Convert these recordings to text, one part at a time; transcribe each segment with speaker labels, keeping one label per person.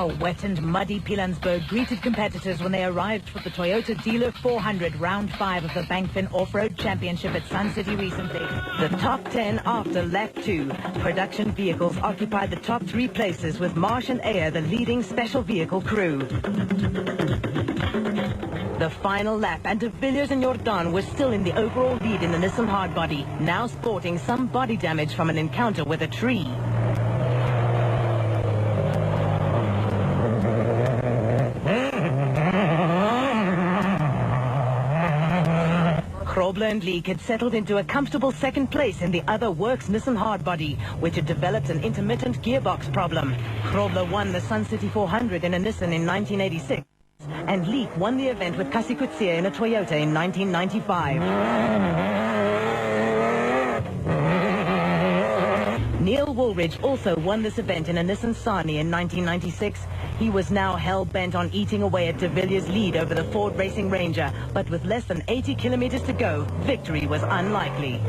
Speaker 1: A wet and muddy Pilanesberg greeted competitors when they arrived for the Toyota Dealer 400 Round 5 of the Bankfin Off-Road Championship at Sun City recently. The top 10 after lap 2. Production vehicles occupied the top 3 places with Marsh and Ayer the leading special vehicle crew. The final lap, and De Villiers and Jordan were still in the overall lead in the Nissan Hardbody, now sporting some body damage from an encounter with a tree. Grobler and Leek had settled into a comfortable second place in the other Works Nissan Hardbody, which had developed an intermittent gearbox problem. Grobler won the Sun City 400 in a Nissan in 1986, and Leek won the event with Kasi Coetzee in a Toyota in 1995. Neil Woolridge also won this event in a Nissan Sani in 1996. He was now hell-bent on eating away at De Villiers' lead over the Ford Racing Ranger, but with less than 80 kilometers to go, victory was unlikely.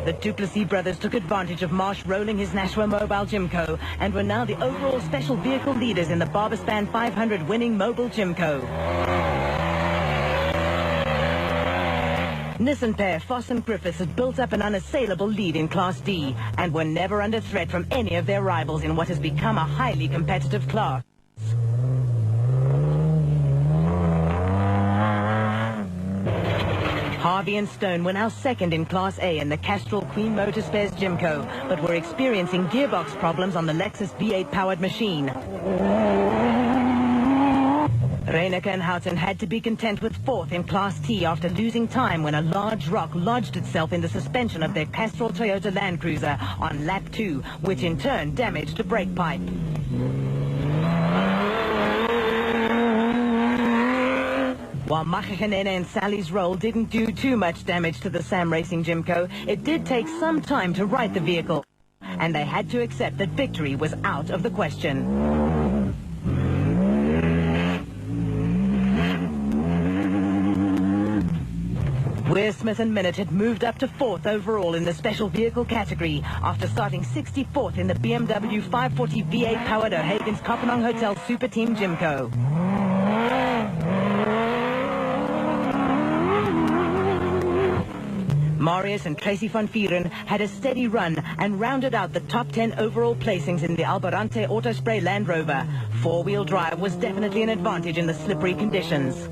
Speaker 1: The Duplessis brothers took advantage of Marsh rolling his Nashua Mobile Gymco and were now the overall special vehicle leaders in the Barbaspan 500 winning Mobile Gymco. Nissan pair Foss and Griffiths had built up an unassailable lead in Class D and were never under threat from any of their rivals in what has become a highly competitive class. Harvey and Stone were now second in Class A in the Castrol Queen Motorspares Gymco, but were experiencing gearbox problems on the Lexus V8-powered machine. Reineke and Houghton had to be content with fourth in Class T after losing time when a large rock lodged itself in the suspension of their Castrol Toyota Land Cruiser on lap 2, which in turn damaged the brake pipe. While Machiganene and Sally's Roll didn't do too much damage to the Sam Racing Gymco, it did take some time to right the vehicle, and they had to accept that victory was out of the question. Weir Smith and Minute had moved up to 4th overall in the special vehicle category after starting 64th in the BMW 540 V8-powered O'Hagan's Kopanong Hotel Super Team Gymco. Marius and Tracy van Vieren had a steady run and rounded out the top 10 overall placings in the Albarante Autospray Land Rover. Four-wheel drive was definitely an advantage in the slippery conditions.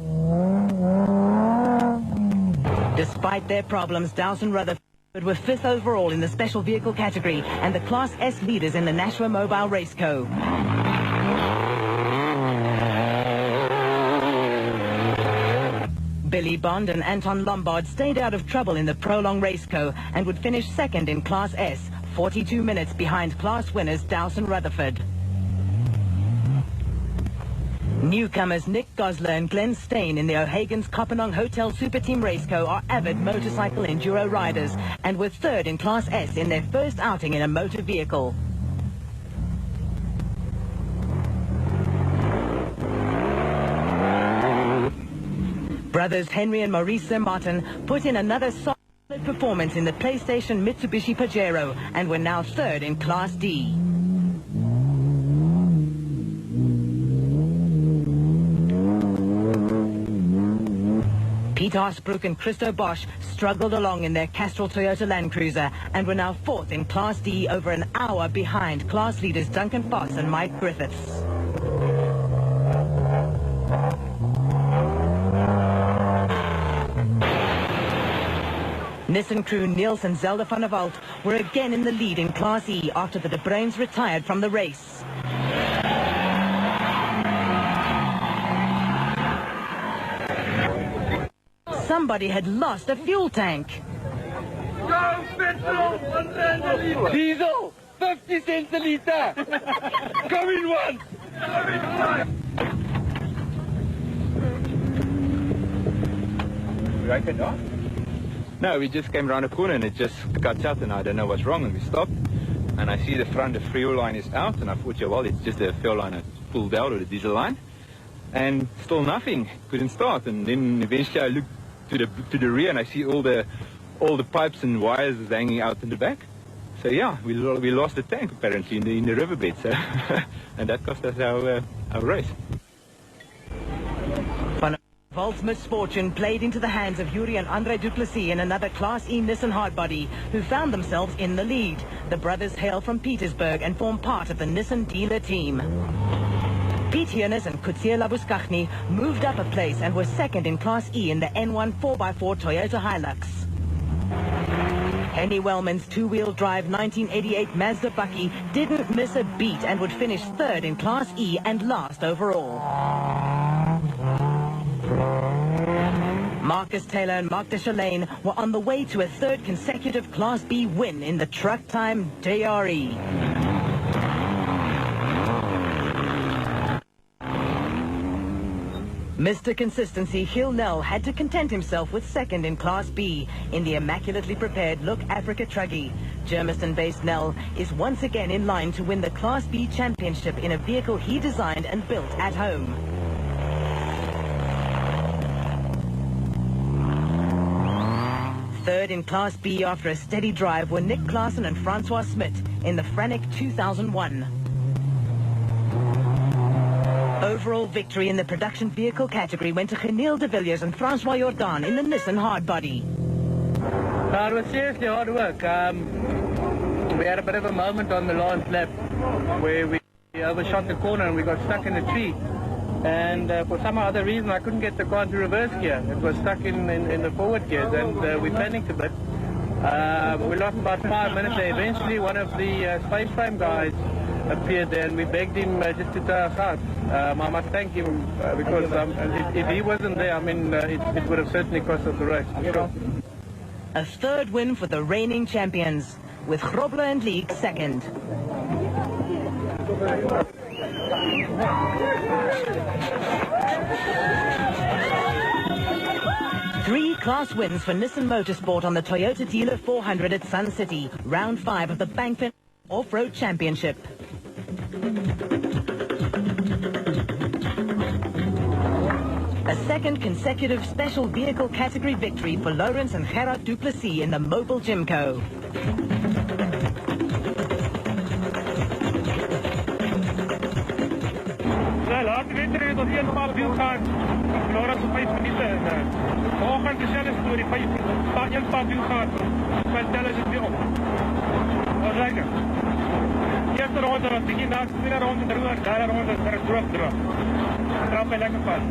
Speaker 1: Despite their problems, Dowson Rutherford were 5th overall in the special vehicle category and the Class S leaders in the Nashua Mobile Race Co. Billy Bond and Anton Lombard stayed out of trouble in the Prolong Race Co. and would finish second in Class S, 42 minutes behind class winners Dowson Rutherford. Newcomers Nick Gosler and Glenn Stain in the O'Hagan's Kopanong Hotel Super Team Race Co. are avid motorcycle enduro riders and were 3rd in Class S in their first outing in a motor vehicle. Brothers Henry and Maurice Martin put in another solid performance in the PlayStation Mitsubishi Pajero and were now 3rd in Class D. Pete Harsbrook and Christo Bosch struggled along in their Castrol Toyota Land Cruiser and were now 4th in Class D, over an hour behind class leaders Duncan Foss and Mike Griffiths. Nissan crew Niels and Zelda van der Walt were again in the lead in Class E after the De Bruins retired from the race. Somebody had lost a fuel tank.
Speaker 2: Go petrol, 1 rand a litre. Diesel, 50 cents a litre. Come in once. Come in twice.
Speaker 3: Break it off? No, we just came around a corner and it just cuts out and I don't know what's wrong, and we stopped and I see the front, the fuel line is out, and I thought, yeah, well, it's just a fuel line that's pulled out, or the diesel line, and still nothing, couldn't start. And then eventually I looked to the rear and I see all the pipes and wires hanging out in the back. So yeah, we lost the tank apparently in the riverbed. So and that cost us our race.
Speaker 1: Van Volt's misfortune played into the hands of Yuri and Andre Duplessis in another Class E Nissan hardbody, who found themselves in the lead. The brothers hail from Petersburg and form part of the Nissan dealer team. Piet Hearnes and Coetzee Labuschagne moved up a place and were second in Class E in the N1 4x4 Toyota Hilux. Henny Wellman's two-wheel drive 1988 Mazda Bucky didn't miss a beat and would finish third in Class E and last overall. Marcus Taylor and Mark Deschalaine were on the way to a third consecutive Class B win in the Truck Time JRE. Mr. Consistency, Gil Nel, had to content himself with second in Class B in the immaculately prepared Look Africa Truggy. Germiston-based Nel is once again in line to win the Class B championship in a vehicle he designed and built at home. Third in Class B after a steady drive were Nick Klaassen and Francois Smit in the Frannic 2001. Overall victory in the production vehicle category went to Geniel de Villiers and Francois Jordan in the Nissan hardbody.
Speaker 4: It was seriously hard work. We had a bit of a moment on the last lap where we overshot the corner and we got stuck in a tree. And for some other reason, I couldn't get the car into reverse gear. It was stuck in the forward gears, and we panicked a bit. We lost about 5 minutes there. Eventually, one of the Space Frame guys appeared there, and we begged him just to tow us out. I must thank him because if he wasn't there, I mean, it would have certainly cost us the race. Sure.
Speaker 1: A third win for the reigning champions, with Grobler and Leek second. Three class wins for Nissan Motorsport on the Toyota Dealer 400 at Sun City, round 5 of the Bankfin Off-Road Championship. A second consecutive special vehicle category victory for Lawrence and Gerard Duplessis in the Mobile Gymco.
Speaker 5: Laatste wedstrijd is tot 1 maal wiel gaan. Lawrence op 5 minuten. Vanochtend dezelfde story. 1 maal wiel gaan. Mijn tellen zit weer op. Dat is lekker. Eerste ronde was begin na, tweede ronde droog, derde ronde is droog. Dat trap mij lekker vast.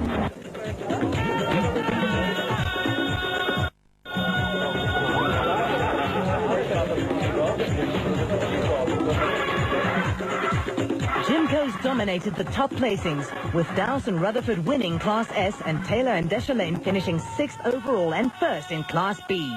Speaker 1: Gymco's dominated the top placings, with Dowse and Rutherford winning Class S and Taylor and Deschalaine finishing 6th overall and 1st in Class B.